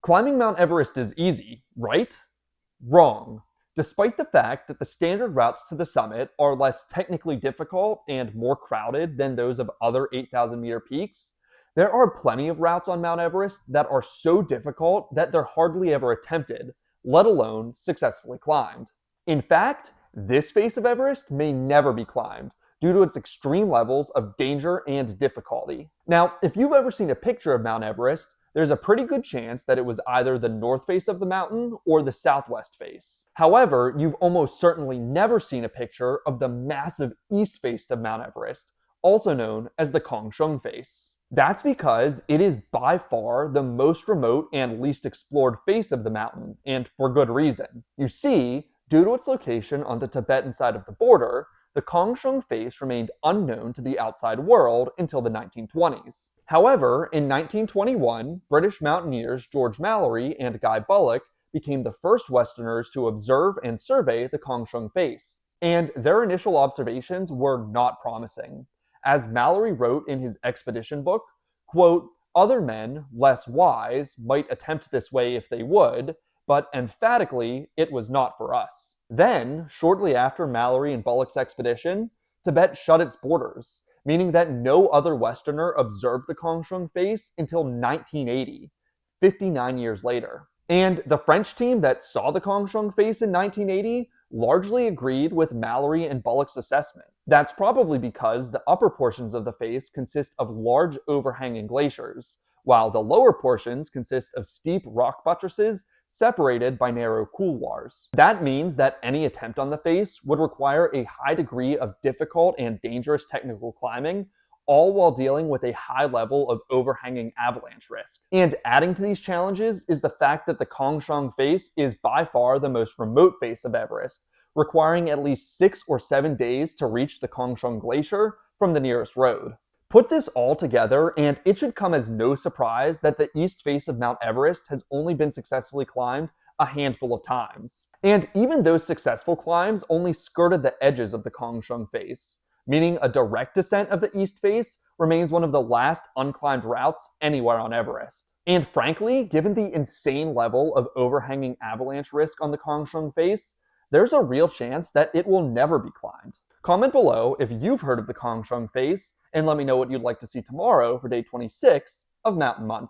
Climbing Mount Everest is easy, right? Wrong. Despite the fact that the standard routes to the summit are less technically difficult and more crowded than those of other 8,000-meter peaks, there are plenty of routes on Mount Everest that are so difficult that they're hardly ever attempted, let alone successfully climbed. In fact, this face of Everest may never be climbed due to its extreme levels of danger and difficulty. Now, if you've ever seen a picture of Mount Everest, there's a pretty good chance that it was either the north face of the mountain or the southwest face. However, you've almost certainly never seen a picture of the massive east face of Mount Everest, also known as the Kangshung face. That's because it is by far the most remote and least explored face of the mountain, and for good reason. You see, due to its location on the Tibetan side of the border, the Kangshung face remained unknown to the outside world until the 1920s. However, in 1921, British mountaineers George Mallory and Guy Bullock became the first Westerners to observe and survey the Kangshung face. And their initial observations were not promising. As Mallory wrote in his expedition book, quote, "Other men, less wise, might attempt this way if they would, but emphatically it was not for us." Then, shortly after Mallory and Bullock's expedition, Tibet shut its borders, meaning that no other Westerner observed the Kangshung face until 1980, 59 years later. And the French team that saw the Kangshung face in 1980 largely agreed with Mallory and Bullock's assessment. That's probably because the upper portions of the face consist of large overhanging glaciers, while the lower portions consist of steep rock buttresses separated by narrow couloirs. That means that any attempt on the face would require a high degree of difficult and dangerous technical climbing, all while dealing with a high level of overhanging avalanche risk. And adding to these challenges is the fact that the Kangshung face is by far the most remote face of Everest, requiring at least 6 or 7 days to reach the Kangshung Glacier from the nearest road. Put this all together, and it should come as no surprise that the east face of Mount Everest has only been successfully climbed a handful of times. And even those successful climbs only skirted the edges of the Kangshung face, meaning a direct descent of the east face remains one of the last unclimbed routes anywhere on Everest. And frankly, given the insane level of overhanging avalanche risk on the Kangshung face, there's a real chance that it will never be climbed. Comment below if you've heard of the Kangshung face, and let me know what you'd like to see tomorrow for day 26 of Mountain Month.